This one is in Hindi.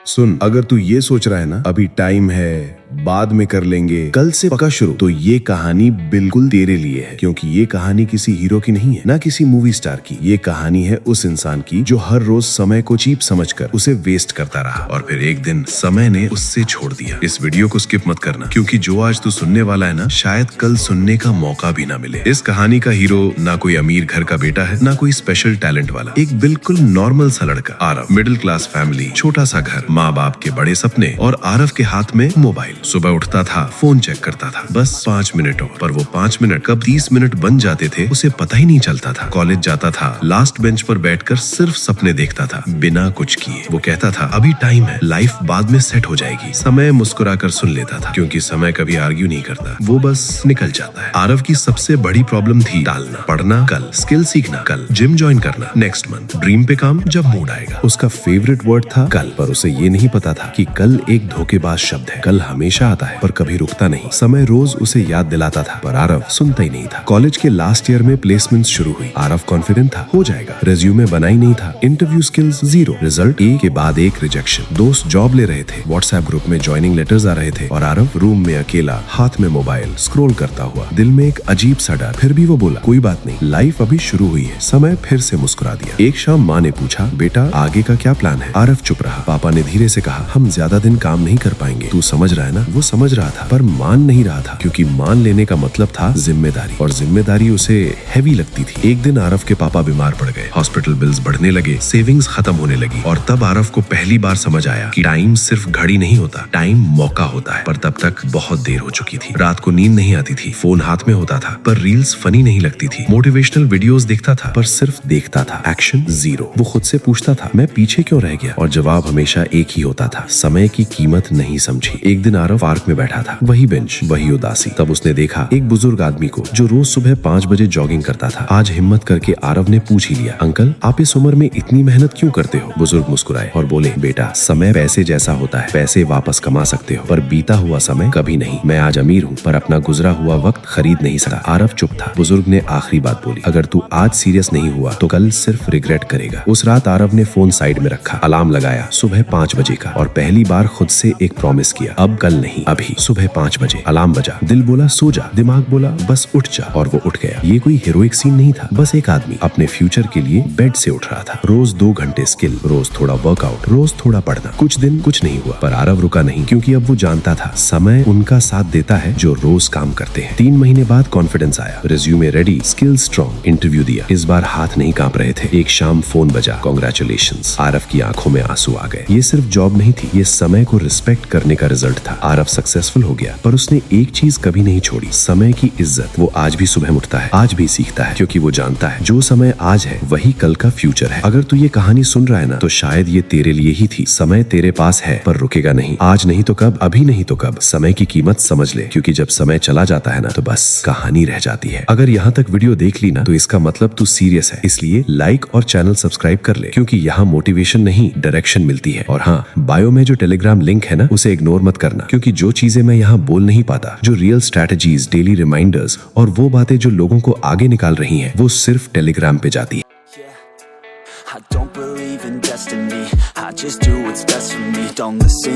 सुन, अगर तू ये सोच रहा है ना अभी टाइम है, बाद में कर लेंगे, कल से पक्का शुरू, तो ये कहानी बिल्कुल तेरे लिए है। क्योंकि ये कहानी किसी हीरो की नहीं है, ना किसी मूवी स्टार की। ये कहानी है उस इंसान की जो हर रोज समय को चीप समझकर उसे वेस्ट करता रहा और फिर एक दिन समय ने उससे छोड़ दिया। इस वीडियो को स्किप मत करना, क्योंकि जो आज तू सुनने वाला है ना, शायद कल सुनने का मौका भी ना मिले। इस कहानी का हीरो ना कोई अमीर घर का बेटा है, ना कोई स्पेशल टैलेंट वाला, एक बिल्कुल नॉर्मल सा लड़का आरव। मिडिल क्लास फैमिली, छोटा सा घर, माँ बाप के बड़े सपने और आरव के हाथ में मोबाइल। सुबह उठता था, फोन चेक करता था, बस 5 मिनटों, पर वो 5 मिनट कब 30 मिनट बन जाते थे उसे पता ही नहीं चलता था। कॉलेज जाता था, लास्ट बेंच पर बैठकर सिर्फ सपने देखता था, बिना कुछ किए। वो कहता था अभी टाइम है, लाइफ बाद में सेट हो जाएगी। समय मुस्कुराकर सुन लेता था, क्योंकि समय कभी आर्ग्यू नहीं करता, वो बस निकल जाता है। आरव की सबसे बड़ी प्रॉब्लम थी टालना। पढ़ना कल, स्किल सीखना कल, जिम ज्वाइन करना नेक्स्ट मंथ, ड्रीम पे काम जब मूड आएगा। उसका फेवरेट वर्ड था कल, पर उसे ये नहीं पता था कि कल एक धोखेबाज शब्द है। कल हमेशा आता है पर कभी रुकता नहीं। समय रोज उसे याद दिलाता था, पर आरव सुनता ही नहीं था। कॉलेज के लास्ट ईयर में प्लेसमेंट शुरू हुई। आरव कॉन्फिडेंट था, हो जाएगा। रेज्यूमे बना ही नहीं था, इंटरव्यू स्किल्स 0, रिजल्ट एक के बाद एक रिजेक्शन। दोस्त जॉब ले रहे थे, व्हाट्सएप ग्रुप में ज्वाइनिंग लेटर्स आ रहे थे और आरव रूम में अकेला, हाथ में मोबाइल, स्क्रॉल करता हुआ। दिल में एक अजीब सा डर। फिर भी वो बोला कोई बात नहीं, लाइफ अभी शुरू हुई है। समय फिर से मुस्कुरा दिया। एक शाम माँ ने पूछा, बेटा आगे का क्या प्लान है? आरव चुप रहा। पापा ने धीरे से कहा, हम ज्यादा दिन काम नहीं कर पाएंगे, तू समझ रहा है ना? वो समझ रहा था पर मान नहीं रहा था, क्योंकि मान लेने का मतलब था जिम्मेदारी, और जिम्मेदारी उसे हैवी लगती थी। एक दिन आरव के पापा बीमार पड़ गए, हॉस्पिटल बिल्स बढ़ने लगे, सेविंग्स खत्म होने लगी, और तब आरव को पहली बार समझ आया कि टाइम सिर्फ घड़ी नहीं होता, टाइम मौका होता है। पर तब तक बहुत देर हो चुकी थी। रात को नींद नहीं आती थी, फोन हाथ में होता था पर रील्स फनी नहीं लगती थी, मोटिवेशनल वीडियोस देखता था पर सिर्फ देखता था, एक्शन 0। वो खुद से पूछता था मैं पीछे क्यों रह गया, और जवाब हमेशा एक ही होता था, समय की कीमत नहीं समझी। एक दिन आरव पार्क में बैठा था, वही बेंच, वही उदासी। तब उसने देखा एक बुजुर्ग आदमी को जो रोज सुबह 5 बजे जॉगिंग करता था। आज हिम्मत करके आरव ने पूछ ही लिया, अंकल आप इस उम्र में इतनी मेहनत क्यों करते हो? बुजुर्ग मुस्कुराए और बोले, बेटा समय पैसे जैसा होता है, पैसे वापस कमा सकते हो पर बीता हुआ समय कभी नहीं। मैं आज अमीर हूँ पर अपना गुजरा हुआ वक्त खरीद नहीं सकता। आरव चुप था। बुजुर्ग ने आखिरी बात बोली, अगर तू आज सीरियस नहीं हुआ तो कल सिर्फ रिग्रेट करेगा। उस रात आरव ने फोन साइड में रखा, अलार्म लगाया सुबह 5 बजे का, और पहली बार खुद से एक प्रॉमिस किया, अब कल नहीं, अभी सुबह 5 बजे। अलार्म बजा, दिल बोला सो जा, दिमाग बोला बस उठ जा, और वो उठ गया। ये कोई हीरोइक सीन नहीं था, बस एक आदमी अपने फ्यूचर के लिए बेड से उठ रहा था। रोज 2 घंटे स्किल, रोज थोड़ा वर्कआउट, रोज थोड़ा पढ़ना। कुछ दिन कुछ नहीं हुआ, पर आरव रुका नहीं, क्योंकि अब वो जानता था समय उनका साथ देता है जो रोज काम करते हैं। 3 महीने बाद कॉन्फिडेंस आया, resume ready, skill strong, interview दिया। इस बार हाथ नहीं कांप रहे थे। एक शाम फोन बजा, कांग्रेचुलेशंस। आरव की आंखों में आंसू आ गए। ये सिर्फ जॉब नहीं थी, ये समय को रिस्पेक्ट करने का रिजल्ट था। आरव सक्सेसफुल हो गया, पर उसने एक चीज कभी नहीं छोड़ी, समय की इज्जत। वो आज भी सुबह उठता है, आज भी सीखता है, क्योंकि वो जानता है जो समय आज है वही कल का फ्यूचर है। अगर तू ये कहानी सुन रहा है ना, तो शायद ये तेरे लिए ही थी। समय तेरे पास है पर रुकेगा नहीं। आज नहीं तो कब, अभी नहीं तो कब। समय की कीमत समझ ले, क्योंकि जब समय चला जाता है ना, तो बस कहानी रह जाती है। अगर यहाँ तक वीडियो देख ली ना, तो इसका मतलब तू सीरियस है। इसलिए लाइक और चैनल सब्सक्राइब कर ले, क्योंकि यहाँ मोटिवेशन नहीं डायरेक्शन मिलती है। और हाँ, बायो में जो टेलीग्राम लिंक है ना, उसे इग्नोर मत करना, क्योंकि जो चीजें मैं यहाँ बोल नहीं पाता, जो रियल स्ट्रैटेजीज, डेली रिमाइंडर्स और वो बातें जो लोगों को आगे निकाल रही हैं, वो सिर्फ टेलीग्राम पे जाती है। I don't believe in destiny, I just do what's best for me, don't listen